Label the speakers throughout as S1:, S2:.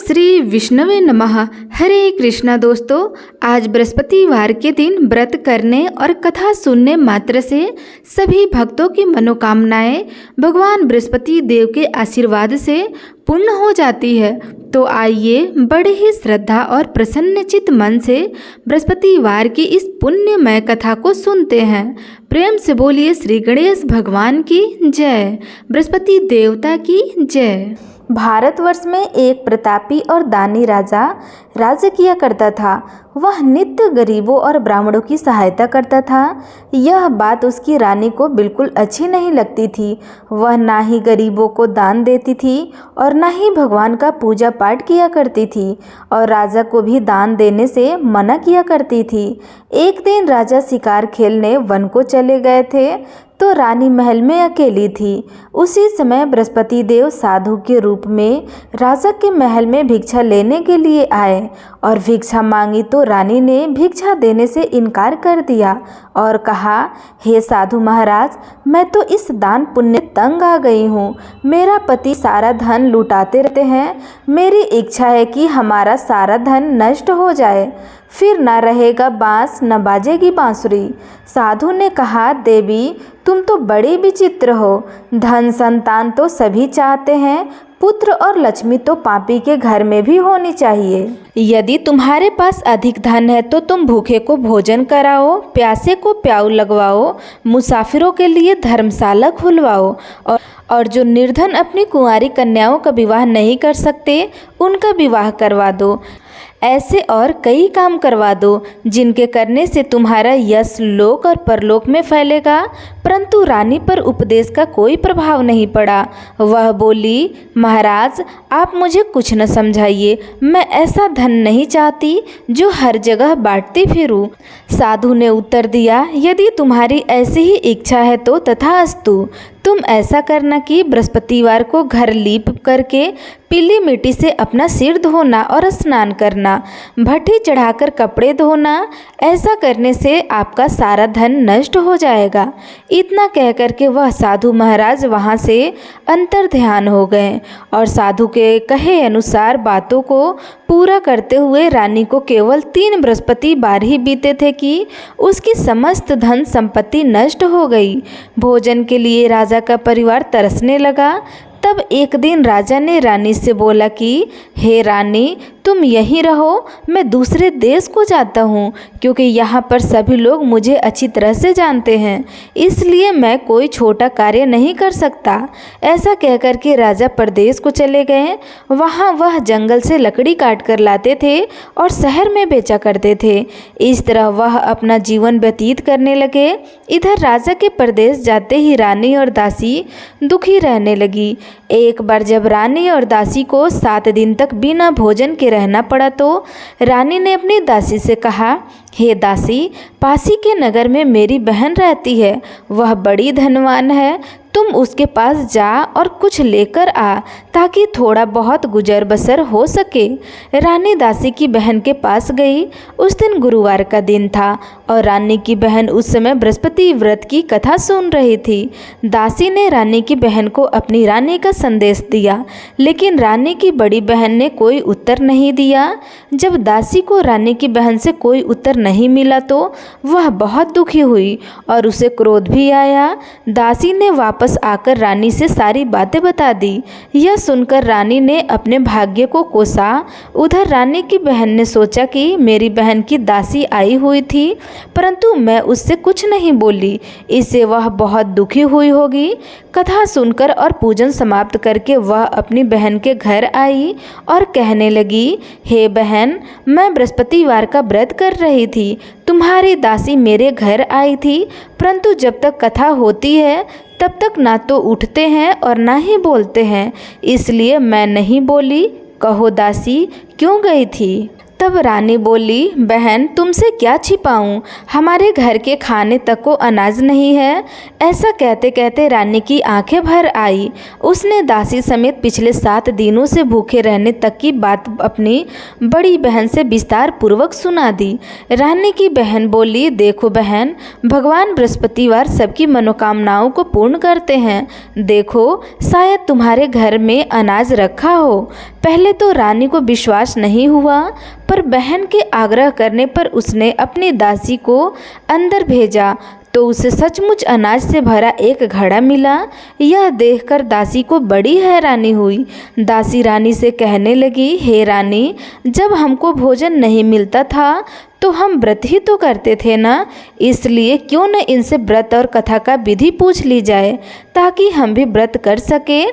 S1: श्री विष्णवे नमः। हरे कृष्णा दोस्तों, आज बृहस्पतिवार के दिन व्रत करने और कथा सुनने मात्र से सभी भक्तों की मनोकामनाएं भगवान बृहस्पति देव के आशीर्वाद से पूर्ण हो जाती है। तो आइए बड़े ही श्रद्धा और प्रसन्नचित मन से बृहस्पतिवार की इस पुण्यमय कथा को सुनते हैं। प्रेम से बोलिए श्री गणेश भगवान की जय, बृहस्पति देवता की जय। भारतवर्ष में एक प्रतापी और दानी राजा राज्य किया करता था। वह नित्य गरीबों और ब्राह्मणों की सहायता करता था। यह बात उसकी रानी को बिल्कुल अच्छी नहीं लगती थी। वह ना ही गरीबों को दान देती थी और ना ही भगवान का पूजा पाठ किया करती थी और राजा को भी दान देने से मना किया करती थी। एक दिन राजा शिकार खेलने वन को चले गए थे तो रानी महल में अकेली थी। उसी समय बृहस्पति देव साधु के रूप में राजा के महल में भिक्षा लेने के लिए आए और भिक्षा मांगी तो रानी ने भिक्षा देने से इनकार कर दिया और कहा, हे साधु महाराज, मैं तो इस दान पुण्य तंग आ गई हूँ। मेरा पति सारा धन लुटाते रहते हैं। मेरी इच्छा है कि हमारा सारा धन नष्ट हो जाए, फिर न रहेगा बांस न बाजेगी बांसुरी। साधु ने कहा, देवी तुम तो बड़ी विचित्र हो। धन संतान तो सभी चाहते हैं, पुत्र और लक्ष्मी तो पापी के घर में भी होनी चाहिए। यदि तुम्हारे पास अधिक धन है तो तुम भूखे को भोजन कराओ, प्यासे को प्याऊ लगवाओ, मुसाफिरों के लिए धर्मशाला खुलवाओ और जो निर्धन अपनी कुंवारी कन्याओं का विवाह नहीं कर सकते उनका विवाह करवा दो। ऐसे और कई काम करवा दो जिनके करने से तुम्हारा यश लोक और परलोक में फैलेगा। परंतु रानी पर उपदेश का कोई प्रभाव नहीं पड़ा। वह बोली, महाराज आप मुझे कुछ न समझाइए। मैं ऐसा धन नहीं चाहती जो हर जगह बांटती फिरूं। साधु ने उत्तर दिया, यदि तुम्हारी ऐसी ही इच्छा है तो तथास्तु। तुम ऐसा करना कि बृहस्पतिवार को घर लीप करके पीली मिट्टी से अपना सिर धोना और स्नान करना, भट्टी चढ़ाकर कपड़े धोना। ऐसा करने से आपका सारा धन नष्ट हो जाएगा। इतना कहकर के वह साधु महाराज वहाँ से अंतर ध्यान हो गए और साधु के कहे अनुसार बातों को पूरा करते हुए रानी को केवल 3 बृहस्पतिवार ही बीते थे कि उसकी समस्त धन संपत्ति नष्ट हो गई। भोजन के लिए राजा का परिवार तरसने लगा। तब एक दिन राजा ने रानी से बोला कि हे रानी, तुम यहीं रहो, मैं दूसरे देश को जाता हूँ क्योंकि यहाँ पर सभी लोग मुझे अच्छी तरह से जानते हैं, इसलिए मैं कोई छोटा कार्य नहीं कर सकता। ऐसा कहकर के राजा परदेश को चले गए। वहाँ वह जंगल से लकड़ी काट कर लाते थे और शहर में बेचा करते थे। इस तरह वह अपना जीवन व्यतीत करने लगे। इधर राजा के परदेश जाते ही रानी और दासी दुखी रहने लगी। एक बार जब रानी और दासी को 7 दिन तक बिना भोजन के रहना पड़ा तो रानी ने अपनी दासी से कहा, हे दासी, पासी के नगर में मेरी बहन रहती है। वह बड़ी धनवान है। तुम उसके पास जा और कुछ लेकर आ ताकि थोड़ा बहुत गुजर बसर हो सके। रानी दासी की बहन के पास गई। उस दिन गुरुवार का दिन था और रानी की बहन उस समय बृहस्पति व्रत की कथा सुन रही थी। दासी ने रानी की बहन को अपनी रानी का संदेश दिया, लेकिन रानी की बड़ी बहन ने कोई उत्तर नहीं दिया। जब दासी को रानी की बहन से कोई उत्तर नहीं मिला तो वह बहुत दुखी हुई और उसे क्रोध भी आया। दासी ने वापस आकर रानी से सारी बातें बता दी। यह सुनकर रानी ने अपने भाग्य को कोसा। उधर रानी की बहन ने सोचा कि मेरी बहन की दासी आई हुई थी परंतु मैं उससे कुछ नहीं बोली, इससे वह बहुत दुखी हुई होगी। कथा सुनकर और पूजन समाप्त करके वह अपनी बहन के घर आई और कहने लगी, हे बहन, मैं बृहस्पतिवार का व्रत कर रही थी। तुम्हारी दासी मेरे घर आई थी परंतु जब तक कथा होती है तब तक ना तो उठते हैं और ना ही बोलते हैं, इसलिए मैं नहीं बोली। कहो दासी, क्यों गई थी? तब रानी बोली, बहन तुमसे क्या छिपाऊं, हमारे घर के खाने तक को अनाज नहीं है। ऐसा कहते कहते रानी की आंखें भर आई। उसने दासी समेत पिछले 7 दिनों से भूखे रहने तक की बात अपनी बड़ी बहन से विस्तार पूर्वक सुना दी। रानी की बहन बोली, देखो बहन, भगवान बृहस्पतिवार सबकी मनोकामनाओं को पूर्ण करते हैं। देखो शायद तुम्हारे घर में अनाज रखा हो। पहले तो रानी को विश्वास नहीं हुआ, पर बहन के आग्रह करने पर उसने अपनी दासी को अंदर भेजा तो उसे सचमुच अनाज से भरा एक घड़ा मिला। यह देखकर दासी को बड़ी हैरानी हुई। दासी रानी से कहने लगी, हे रानी, जब हमको भोजन नहीं मिलता था तो हम व्रत ही तो करते थे ना, इसलिए क्यों न इनसे व्रत और कथा का विधि पूछ ली जाए ताकि हम भी व्रत कर सके।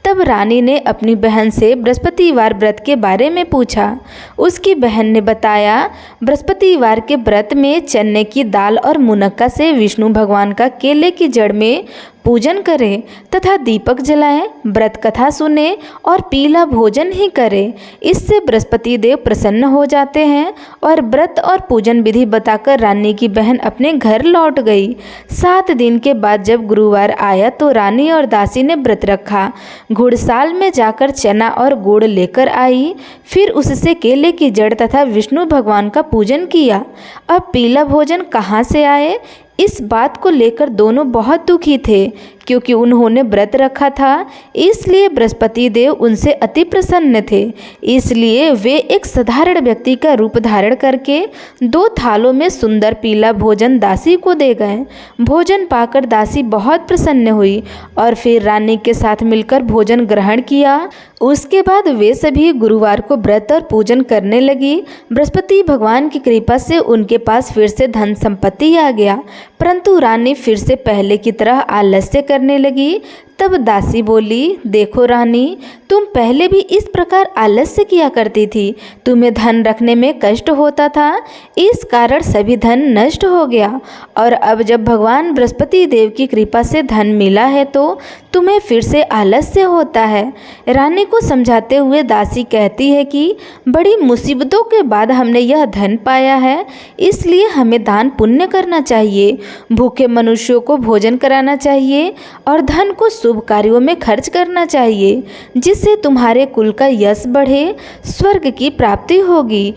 S1: तब रानी ने अपनी बहन से बृहस्पतिवार व्रत के बारे में पूछा। उसकी बहन ने बताया, बृहस्पतिवार के व्रत में चने की दाल और मुनक्का से विष्णु भगवान का केले की जड़ में पूजन करें तथा दीपक जलाएं, व्रत कथा सुने और पीला भोजन ही करें। इससे बृहस्पति देव प्रसन्न हो जाते हैं। और व्रत और पूजन विधि बताकर रानी की बहन अपने घर लौट गई। 7 दिन के बाद जब गुरुवार आया तो रानी और दासी ने व्रत रखा। घुड़साल में जाकर चना और गुड़ लेकर आई, फिर उससे केले की जड़ तथा विष्णु भगवान का पूजन किया। अब पीला भोजन कहाँ से आए, इस बात को लेकर दोनों बहुत दुखी थे, क्योंकि उन्होंने व्रत रखा था, इसलिए बृहस्पति देव उनसे अति प्रसन्न थे। इसलिए वे एक साधारण व्यक्ति का रूप धारण करके 2 थालों में सुंदर पीला भोजन दासी को दे गए। भोजन पाकर दासी बहुत प्रसन्न हुई और फिर रानी के साथ मिलकर भोजन ग्रहण किया। उसके बाद वे सभी गुरुवार को व्रत और पूजन करने लगी। बृहस्पति भगवान की कृपा से उनके पास फिर से धन संपत्ति आ गया, परंतु रानी फिर से पहले की तरह आलस्य करने लगी। तब दासी बोली, देखो रानी, तुम पहले भी इस प्रकार आलस्य किया करती थी। तुम्हें धन रखने में कष्ट होता था, इस कारण सभी धन नष्ट हो गया। और अब जब भगवान बृहस्पति देव की कृपा से धन मिला है तो तुम्हें फिर से आलस्य होता है। रानी को समझाते हुए दासी कहती है कि बड़ी मुसीबतों के बाद हमने यह धन पाया है, इसलिए हमें दान पुण्य करना चाहिए, भूखे मनुष्यों को भोजन कराना चाहिए और धन को शुभ कार्यों में खर्च करना चाहिए, जिससे तुम्हारे कुल का यश बढ़े, स्वर्ग की प्राप्ति होगी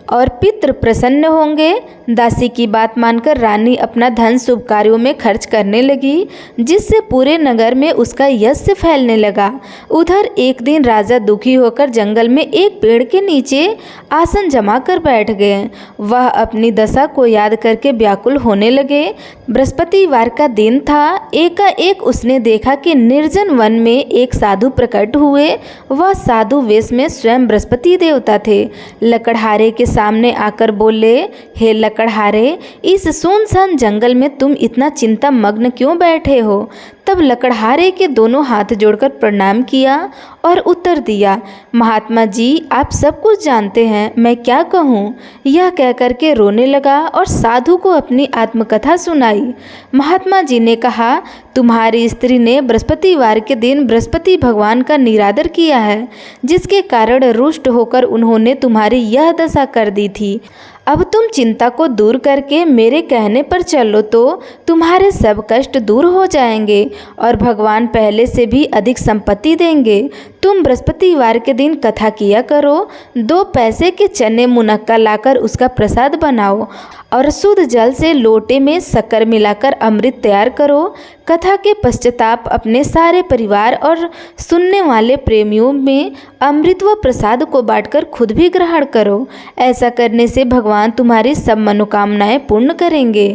S1: और पितृ प्रसन्न होंगे। दासी की बात मानकर रानी अपना धन शुभ कार्यों में खर्च करने लगी, जिससे पूरे नगर में उसका यश फैलने लगा। उधर एक दिन राजा दुखी होकर जंगल में एक पेड़ के नीचे आसन जमा कर बैठ गए। वह अपनी दशा को याद करके व्याकुल होने लगे। बृहस्पतिवार का दिन था। एकाएक उसने देखा कि निर्जन वन में एक साधु प्रकट हुए। वह साधु वेश में स्वयं बृहस्पति देवता थे। लकड़हारे के सामने आकर बोले, हे लकड़हारे, इस सुनसान जंगल में तुम इतना चिंता मग्न क्यों बैठे हो? तब लकड़हारे के दोनों हाथ जोड़कर प्रणाम किया और उत्तर दिया, महात्मा जी, आप सब कुछ जानते हैं, मैं क्या कहूँ। यह कहकर के रोने लगा और साधु को अपनी आत्मकथा सुनाई। महात्मा जी ने कहा, तुम्हारी स्त्री ने बृहस्पतिवार के दिन बृहस्पति भगवान का निरादर किया है, जिसके कारण रुष्ट होकर उन्होंने तुम्हारी यह दशा कर दी थी। अब तुम चिंता को दूर करके मेरे कहने पर चलो तो तुम्हारे सब कष्ट दूर हो जाएंगे और भगवान पहले से भी अधिक संपत्ति देंगे। तुम बृहस्पतिवार के दिन कथा किया करो, 2 पैसे के चने मुनक्का लाकर उसका प्रसाद बनाओ और शुद्ध जल से लोटे में शक्कर मिलाकर अमृत तैयार करो। कथा के पश्चाताप अपने सारे परिवार और सुनने वाले प्रेमियों में अमृत व प्रसाद को बांटकर खुद भी ग्रहण करो। ऐसा करने से भगवान तुम्हारी सब मनोकामनाएं पूर्ण करेंगे।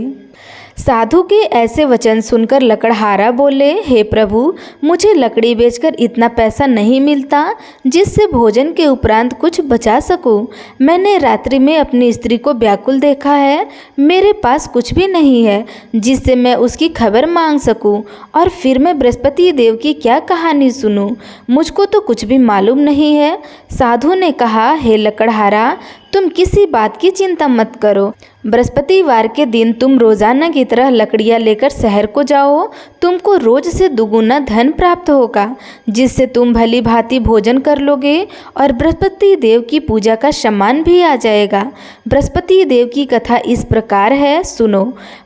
S1: साधु के ऐसे वचन सुनकर लकड़हारा बोले, हे प्रभु, मुझे लकड़ी बेचकर इतना पैसा नहीं मिलता जिससे भोजन के उपरांत कुछ बचा सकूं। मैंने रात्रि में अपनी स्त्री को व्याकुल देखा है। मेरे पास कुछ भी नहीं है जिससे मैं उसकी खबर मांग सकूं और फिर मैं बृहस्पति देव की क्या कहानी सुनूं। मुझको तो कुछ भी मालूम नहीं है। साधु ने कहा, हे लकड़हारा, तुम किसी बात की चिंता मत करो। बृहस्पतिवार के दिन तुम रोजाना की तरह लकड़ियाँ लेकर शहर को जाओ। तुमको रोज से दुगुना धन प्राप्त होगा, जिससे तुम भली भांति भोजन कर लोगे और बृहस्पति देव की पूजा का सम्मान भी आ जाएगा। बृहस्पति देव की कथा इस प्रकार है, सुनो।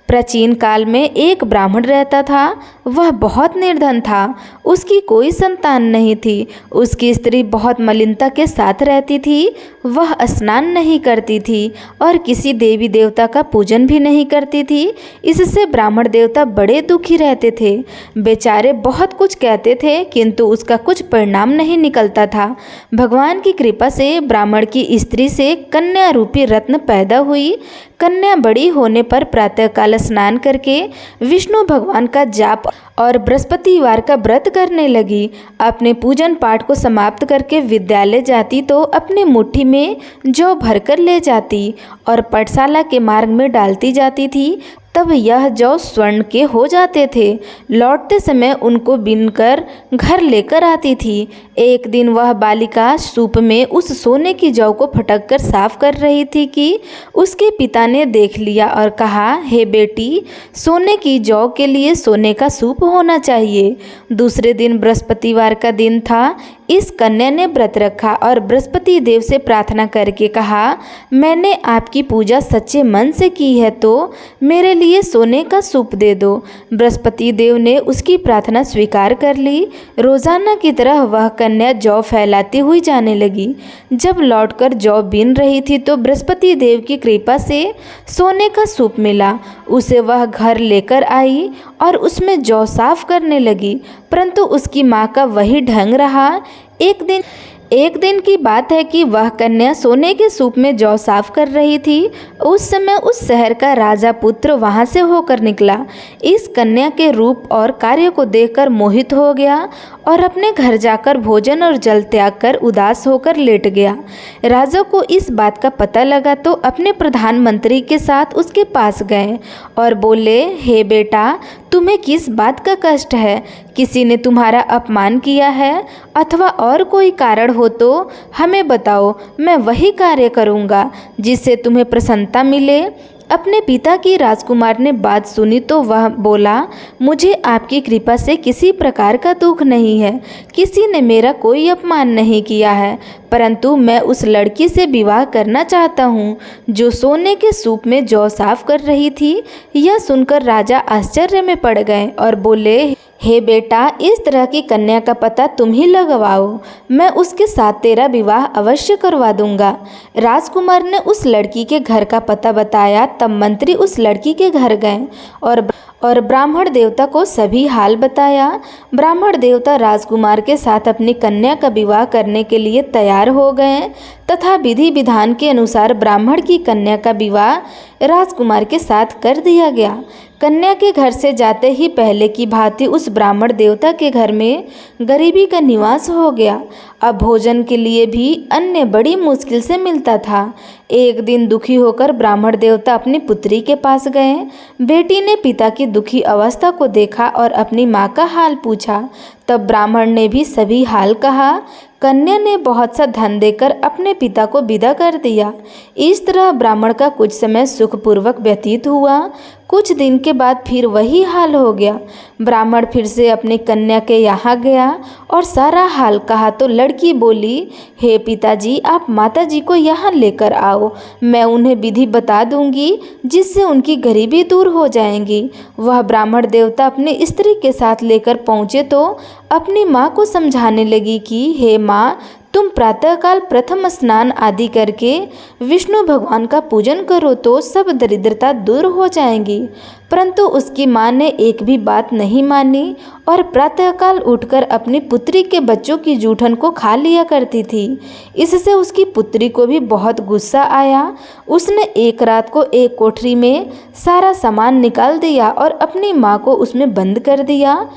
S1: प्राचीन काल में एक ब्राह्मण रहता था। वह बहुत निर्धन था। उसकी कोई संतान नहीं थी। उसकी स्त्री बहुत मलिनता के साथ रहती थी। वह स्नान नहीं करती थी और किसी देवी देवता का पूजन भी नहीं करती थी। इससे ब्राह्मण देवता बड़े दुखी रहते थे। बेचारे बहुत कुछ कहते थे किंतु उसका कुछ परिणाम नहीं निकलता था। भगवान की कृपा से ब्राह्मण की स्त्री से कन्या रूपी रत्न पैदा हुई। कन्या बड़ी होने पर प्रातःकाल स्नान करके विष्णु भगवान का जाप और बृहस्पतिवार का व्रत करने लगी। अपने पूजन पाठ को समाप्त करके विद्यालय जाती तो अपनी मुट्ठी में जौ भरकर ले जाती और पाठशाला के मार्ग में डालती जाती थी। तब यह जौ स्वर्ण के हो जाते थे। लौटते समय उनको बीनकर घर लेकर आती थी। एक दिन वह बालिका सूप में उस सोने की जौ को फटक कर साफ कर रही थी कि उसके पिता ने देख लिया और कहा, हे बेटी, सोने की जौ के लिए सोने का सूप होना चाहिए। दूसरे दिन बृहस्पतिवार का दिन था। इस कन्या ने व्रत रखा और बृहस्पति देव से प्रार्थना करके कहा, मैंने आपकी पूजा सच्चे मन से की है तो मेरे लिए सोने का सूप दे दो। बृहस्पति देव ने उसकी प्रार्थना स्वीकार कर ली। रोजाना की तरह वह कन्या जौ फैलाती हुई जाने लगी। जब लौटकर जौ बीन रही थी तो बृहस्पति देव की कृपा से सोने का सूप मिला। उसे वह घर लेकर आई और उसमें जौ साफ करने लगी, परंतु उसकी माँ का वही ढंग रहा। एक दिन की बात है कि वह कन्या सोने के सूप में जौ साफ कर रही थी। उस समय उस शहर का राजा पुत्र वहां से होकर निकला। इस कन्या के रूप और कार्य को देखकर मोहित हो गया और अपने घर जाकर भोजन और जल त्याग कर उदास होकर लेट गया। राजा को इस बात का पता लगा तो अपने प्रधानमंत्री के साथ उसके पास गए और बोले, हे बेटा, तुम्हें किस बात का कष्ट है? किसी ने तुम्हारा अपमान किया है अथवा और कोई कारण हो तो हमें बताओ, मैं वही कार्य करूँगा जिससे तुम्हें प्रसन्नता मिले। अपने पिता की राजकुमार ने बात सुनी तो वह बोला, मुझे आपकी कृपा से किसी प्रकार का दुख नहीं है। किसी ने मेरा कोई अपमान नहीं किया है, परंतु मैं उस लड़की से विवाह करना चाहता हूँ जो सोने के सूप में जौ साफ कर रही थी। यह सुनकर राजा आश्चर्य में पड़ गए और बोले, हे बेटा, इस तरह की कन्या का पता तुम ही लगवाओ। मैं उसके साथ तेरा विवाह अवश्य करवा दूंगा। राजकुमार ने उस लड़की के घर का पता बताया। तब मंत्री उस लड़की के घर गए और ब्राह्मण देवता को सभी हाल बताया। ब्राह्मण देवता राजकुमार के साथ अपनी कन्या का विवाह करने के लिए तैयार हो गए तथा विधि विधान के अनुसार ब्राह्मण की कन्या का विवाह राजकुमार के साथ कर दिया गया। कन्या के घर से जाते ही पहले की भांति उस ब्राह्मण देवता के घर में गरीबी का निवास हो गया। अब भोजन के लिए भी अन्न बड़ी मुश्किल से मिलता था। एक दिन दुखी होकर ब्राह्मण देवता अपनी पुत्री के पास गए। बेटी ने पिता की दुखी अवस्था को देखा और अपनी माँ का हाल पूछा। तब ब्राह्मण ने भी सभी हाल कहा। कन्या ने बहुत सा धन देकर अपने पिता को विदा कर दिया। इस तरह ब्राह्मण का कुछ समय सुखपूर्वक व्यतीत हुआ। कुछ दिन के बाद फिर वही हाल हो गया। ब्राह्मण फिर से अपनी कन्या के यहाँ गया और सारा हाल कहा तो लड़की बोली, हे पिताजी, आप माताजी को यहाँ लेकर आओ। मैं उन्हें विधि बता दूंगी जिससे उनकी गरीबी दूर हो जाएगी। वह ब्राह्मण देवता अपनी स्त्री के साथ लेकर पहुँचे तो अपनी माँ को समझाने लगी कि हे माँ, तुम प्रातःकाल प्रथम स्नान आदि करके विष्णु भगवान का पूजन करो तो सब दरिद्रता दूर हो जाएंगी। परंतु उसकी माँ ने एक भी बात नहीं मानी और प्रातःकाल उठकर अपनी पुत्री के बच्चों की जूठन को खा लिया करती थी। इससे उसकी पुत्री को भी बहुत गुस्सा आया। उसने एक रात को एक कोठरी में सारा सामान निकाल दिया और अपनी माँ को उसमें बंद कर दिया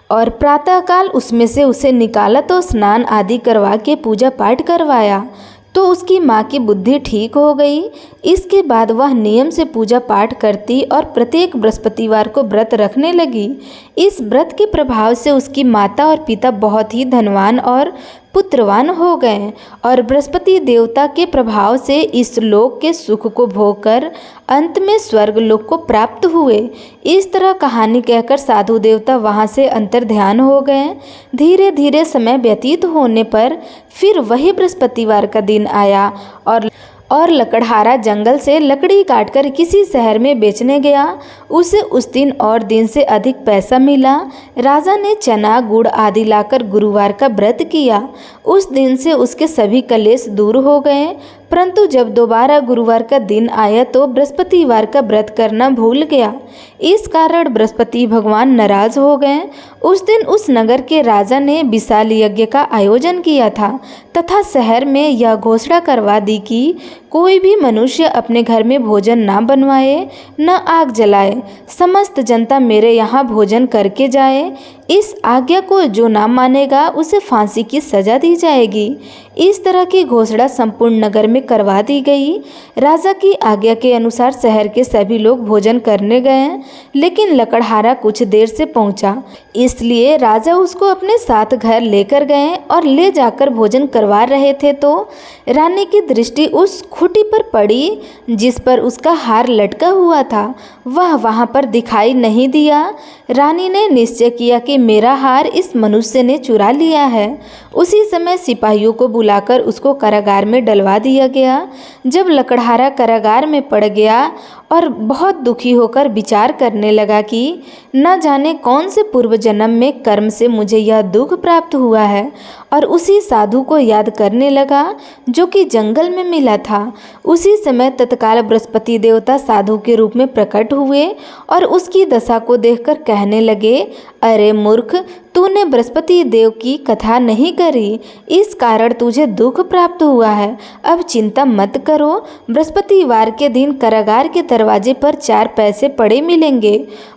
S1: और प्रातःकाल उसमें से उसे निकाला तो स्नान आदि करवा के पूजा पाठ करवाया तो उसकी माँ की बुद्धि ठीक हो गई। इसके बाद वह नियम से पूजा पाठ करती और प्रत्येक बृहस्पतिवार को व्रत रखने लगी। इस व्रत के प्रभाव से उसकी माता और पिता बहुत ही धनवान और पुत्रवान हो गए और बृहस्पति देवता के प्रभाव से इस लोक के सुख को भोगकर अंत में स्वर्ग लोक को प्राप्त हुए। इस तरह कहानी कहकर साधु देवता वहाँ से अंतर्ध्यान हो गए। धीरे धीरे समय व्यतीत होने पर फिर वही बृहस्पतिवार का दिन आया और लकड़हारा जंगल से लकड़ी काटकर किसी शहर में बेचने गया। उसे उस दिन और दिन से अधिक पैसा मिला। राजा ने चना गुड़ आदि लाकर गुरुवार का व्रत किया। उस दिन से उसके सभी कलेश दूर हो गए। परंतु जब दोबारा गुरुवार का दिन आया तो बृहस्पतिवार का व्रत करना भूल गया। इस कारण बृहस्पति भगवान नाराज हो गए। उस दिन उस नगर के राजा ने विशाल यज्ञ का आयोजन किया था तथा शहर में यह घोषणा करवा दी कि कोई भी मनुष्य अपने घर में भोजन ना बनवाए, न आग जलाए। समस्त जनता मेरे यहाँ भोजन करके जाए। इस आज्ञा को जो ना मानेगा उसे फांसी की सजा दी जाएगी। इस तरह की घोषणा संपूर्ण नगर में करवा दी गई। राजा की आज्ञा के अनुसार शहर के सभी लोग भोजन करने गए, लेकिन लकड़हारा कुछ देर से पहुंचा। इसलिए राजा उसको अपने साथ घर लेकर गए और ले जाकर भोजन करवा रहे थे तो रानी की दृष्टि उस खूंटी पर पड़ी जिस पर उसका हार लटका हुआ था। वह वहां पर दिखाई नहीं दिया। रानी ने निश्चय किया कि मेरा हार इस मनुष्य ने चुरा लिया है। उसी समय सिपाहियों को बुलाकर उसको कारागार में डलवा दिया गया। जब लकड़हारा कारागार में पड़ गया और बहुत दुखी होकर विचार करने लगा कि न जाने कौन से पूर्व जन्म में कर्म से मुझे यह दुख प्राप्त हुआ है, और उसी साधु को याद करने लगा जो कि जंगल में मिला था। उसी समय तत्काल बृहस्पति देवता साधु के रूप में प्रकट हुए और उसकी दशा को देखकर कहने लगे, अरे मूर्ख, तूने बृहस्पति देव की कथा नहीं करी, इस कारण तुझे दुख प्राप्त हुआ है। अब चिंता मत करो। बृहस्पतिवार के दिन कारागार के दरवाजे पर 4 पैसे पड़े मिलेंगे।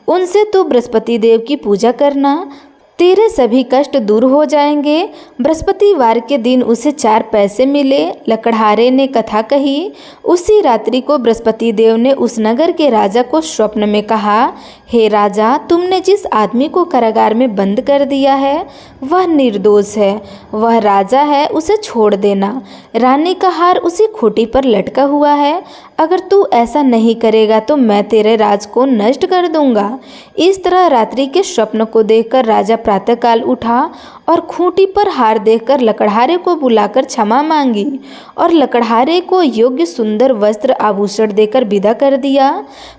S1: उनसे तू बृहस्पति देव की पूजा करना, तेरे सभी कष्ट दूर हो जाएंगे। बृहस्पतिवार के दिन उसे 4 पैसे मिले। लकड़हारे ने कथा कही। उसी रात्रि को बृहस्पति देव ने उस नगर के राजा को स्वप्न में कहा, हे राजा, तुमने जिस आदमी को कारागार में बंद कर दिया है वह निर्दोष है, वह राजा है, उसे छोड़ देना। रानी का हार उसी खूंटी पर लटका हुआ है। अगर तू ऐसा नहीं करेगा तो मैं तेरे राज को नष्ट कर दूंगा। इस तरह रात्रि के स्वप्न को देखकर राजा प्रातःकाल उठा और खूंटी पर हार देखकर लकड़हारे को बुलाकर क्षमा मांगी और लकड़हारे को योग्य सुंदर वस्त्र आभूषण देकर विदा कर दिया।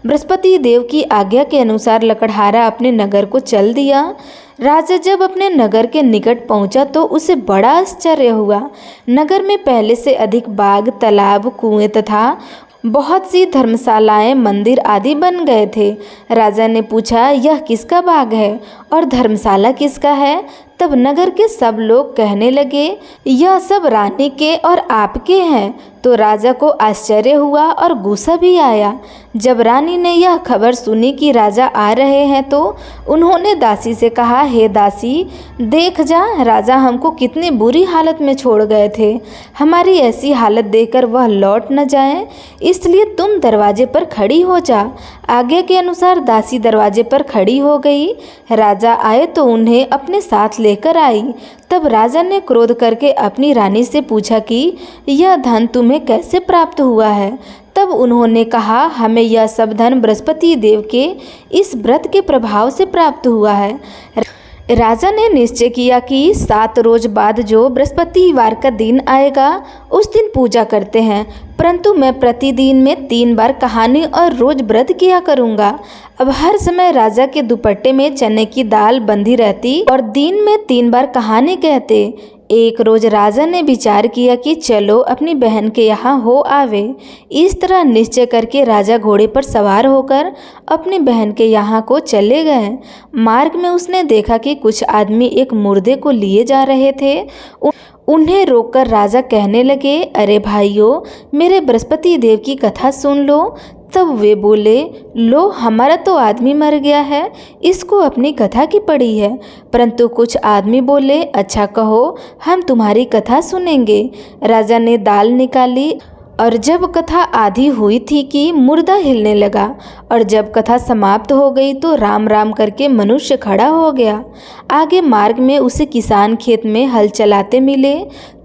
S1: बृहस्पति देव की आज्ञा के अनुसार लकड़हारा अपने नगर को चल दिया। राजा जब अपने नगर के निकट पहुंचा तो उसे बड़ा आश्चर्य हुआ। नगर में पहले से अधिक बाग, तालाब, कुएं तथा बहुत सी धर्मशालाएं, मंदिर आदि बन गए थे। राजा ने पूछा, यह किसका बाग है और धर्मशाला किसका है? तब नगर के सब लोग कहने लगे, यह सब रानी के और आपके हैं। तो राजा को आश्चर्य हुआ और गुस्सा भी आया। जब रानी ने यह खबर सुनी कि राजा आ रहे हैं तो उन्होंने दासी से कहा, हे दासी, देख जा, राजा हमको कितनी बुरी हालत में छोड़ गए थे। हमारी ऐसी हालत देखकर वह लौट न जाए, इसलिए तुम दरवाजे पर खड़ी हो जा। आज्ञा के अनुसार दासी दरवाजे पर खड़ी हो गई। राजा आए तो उन्हें अपने साथ लेकर आई। तब राजा ने क्रोध करके अपनी रानी से पूछा कि यह धन तुम्हें कैसे प्राप्त हुआ है? तब उन्होंने कहा, हमें यह सब धन बृहस्पति देव के इस व्रत के प्रभाव से प्राप्त हुआ है। राजा ने निश्चय किया कि 7 रोज बाद जो बृहस्पतिवार का दिन आएगा उस दिन पूजा करते हैं, परंतु मैं प्रतिदिन में 3 बार कहानी और रोज व्रत किया करूँगा। अब हर समय राजा के दुपट्टे में चने की दाल बंधी रहती और दिन में 3 बार कहानी कहते। एक रोज राजा ने विचार किया कि चलो अपनी बहन के यहाँ हो आवे। इस तरह निश्चय करके राजा घोड़े पर सवार होकर अपनी बहन के यहाँ को चले गए। मार्ग में उसने देखा कि कुछ आदमी एक मुर्दे को लिए जा रहे थे। उन्हें रोककर राजा कहने लगे, अरे भाइयों, मेरे बृहस्पति देव की कथा सुन लो। तब वे बोले, लो, हमारा तो आदमी मर गया है, इसको अपनी कथा की पड़ी है। परंतु कुछ आदमी बोले, अच्छा कहो, हम तुम्हारी कथा सुनेंगे। राजा ने दाल निकाली और जब कथा आधी हुई थी कि मुर्दा हिलने लगा, और जब कथा समाप्त हो गई तो राम राम करके मनुष्य खड़ा हो गया। आगे मार्ग में उसे किसान खेत में हल चलाते मिले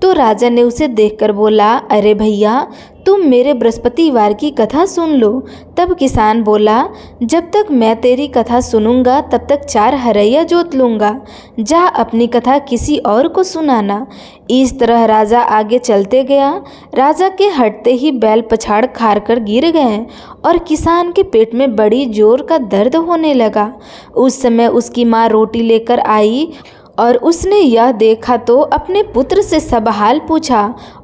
S1: तो राजा ने उसे देखकर बोला, अरे भैया, तुम मेरे बृहस्पतिवार की कथा सुन लो। तब किसान बोला, जब तक मैं तेरी कथा सुनूंगा तब तक 4 हरैया जोत लूँगा। जा अपनी कथा किसी और को सुनाना। इस तरह राजा आगे चलते गया। राजा के हटते ही बैल पछाड़ खार कर गिर गए और किसान के पेट में बड़ी जोर का दर्द होने लगा। उस समय उसकी माँ रोटी लेकर आई और उसने यह देखा तो अपने पुत्र से सब हाल पूछा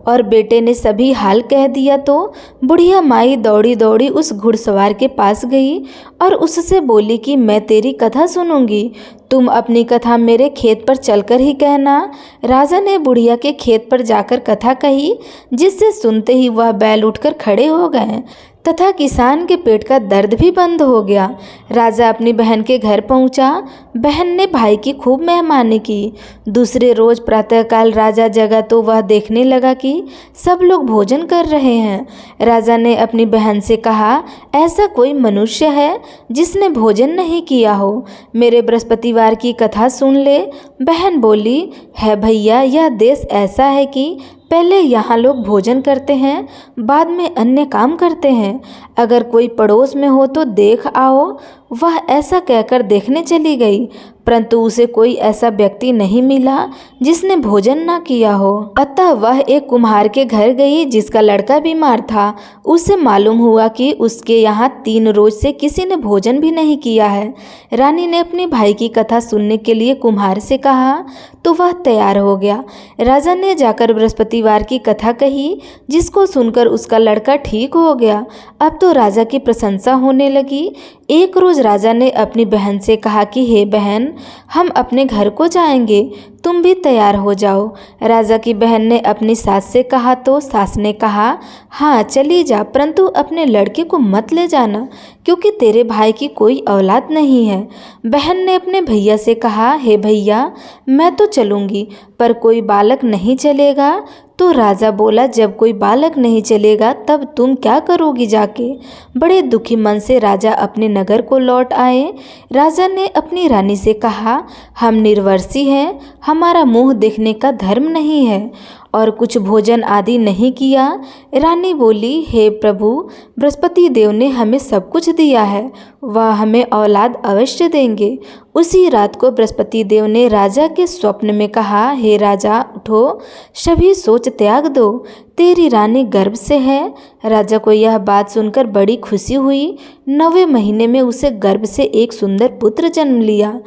S1: और बेटे ने सभी हाल कह दिया तो बुढ़िया माई दौड़ी दौड़ी उस घुड़सवार के पास गई और उससे बोली कि मैं तेरी कथा सुनूंगी, तुम अपनी कथा मेरे खेत पर चलकर ही कहना। राजा ने बुढ़िया के खेत पर जाकर कथा कही, जिससे सुनते ही वह बैल उठकर खड़े हो गए तथा किसान के पेट का दर्द भी बंद हो गया। राजा अपनी बहन के घर पहुंचा। बहन ने भाई की खूब मेहमानी की। दूसरे रोज प्रातःकाल राजा जगा तो वह देखने लगा कि सब लोग भोजन कर रहे हैं। राजा ने अपनी बहन से कहा, ऐसा कोई मनुष्य है जिसने भोजन नहीं किया हो, मेरे बृहस्पतिवार की कथा सुन ले। बहन बोली, है भैया, यह देश ऐसा है कि पहले यहाँ लोग भोजन करते हैं, बाद में अन्य काम करते हैं। अगर कोई पड़ोस में हो तो देख आओ। वह ऐसा कहकर देखने चली गई, परंतु उसे कोई ऐसा व्यक्ति नहीं मिला जिसने भोजन ना किया हो। अतः वह एक कुम्हार के घर गई जिसका लड़का बीमार था। उससे मालूम हुआ कि उसके यहाँ 3 रोज से किसी ने भोजन भी नहीं किया है। रानी ने अपने भाई की कथा सुनने के लिए कुम्हार से कहा तो वह तैयार हो गया। राजा ने जाकर बृहस्पतिवार की कथा कही, जिसको सुनकर उसका लड़का ठीक हो गया। अब तो राजा की प्रशंसा होने लगी। एक रोज राजा ने अपनी बहन से कहा कि हे बहन, हम अपने घर को जाएंगे, तुम भी तैयार हो जाओ। राजा की बहन ने अपनी सास से कहा तो सास ने कहा, हाँ चली जा, परंतु अपने लड़के को मत ले जाना, क्योंकि तेरे भाई की कोई औलाद नहीं है। बहन ने अपने भैया से कहा, हे भैया, मैं तो चलूँगी, पर कोई बालक नहीं चलेगा। तो राजा बोला, जब कोई बालक नहीं चलेगा तब तुम क्या करोगी जाके। बड़े दुखी मन से राजा अपने नगर को लौट आए। राजा ने अपनी रानी से कहा, हम निर्वंशी हैं, हमारा मुंह देखने का धर्म नहीं है और कुछ भोजन आदि नहीं किया। रानी बोली, हे प्रभु, बृहस्पति देव ने हमें सब कुछ दिया है, वह हमें औलाद अवश्य देंगे। उसी रात को बृहस्पति देव ने राजा के स्वप्न में कहा, हे राजा, उठो, सभी सोच त्याग दो, तेरी रानी गर्भ से है। राजा को यह बात सुनकर बड़ी खुशी हुई। 9वें महीने में उसे गर्भ से एक सुंदर पुत्र जन्म लिया।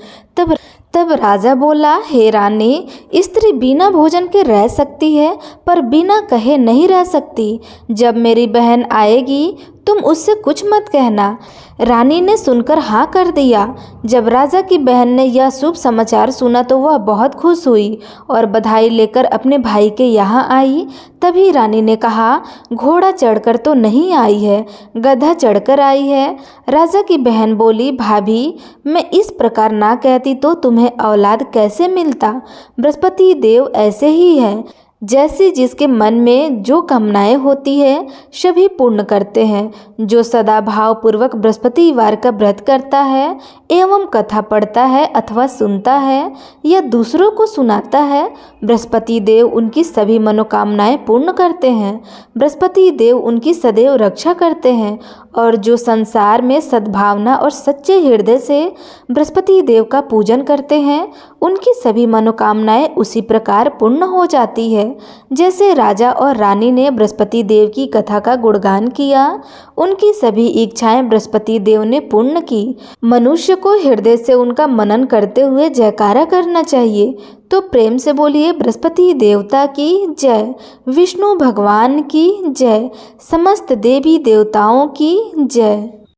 S1: तब राजा बोला, हे रानी, स्त्री बिना भोजन के रह सकती है, पर बिना कहे नहीं रह सकती। जब मेरी बहन आएगी तुम उससे कुछ मत कहना। रानी ने सुनकर हाँ कर दिया। जब राजा की बहन ने यह शुभ समाचार सुना तो वह बहुत खुश हुई और बधाई लेकर अपने भाई के यहाँ आई। तभी रानी ने कहा, घोड़ा चढ़कर तो नहीं आई है, गधा चढ़कर आई है। राजा की बहन बोली, भाभी, मैं इस प्रकार ना कहती तो तुम्हें औलाद कैसे मिलता। बृहस्पति देव ऐसे ही है, जैसे जिसके मन में जो कामनाएं होती है सभी पूर्ण करते हैं। जो सदा भाव पूर्वक बृहस्पतिवार का व्रत करता है एवं कथा पढ़ता है अथवा सुनता है या दूसरों को सुनाता है, बृहस्पति देव उनकी सभी मनोकामनाएं पूर्ण करते हैं। बृहस्पति देव उनकी सदैव रक्षा करते हैं और जो संसार में सद्भावना और सच्चे हृदय से बृहस्पति देव का पूजन करते हैं उनकी सभी मनोकामनाएं उसी प्रकार पूर्ण हो जाती है। जैसे राजा और रानी ने बृहस्पति देव की कथा का गुणगान किया, उनकी सभी इच्छाएं बृहस्पति देव ने पूर्ण की। मनुष्य को हृदय से उनका मनन करते हुए जयकारा करना चाहिए। तो प्रेम से बोलिए, बृहस्पति देवता की जय, विष्णु भगवान की जय, समस्त देवी देवताओं की जय।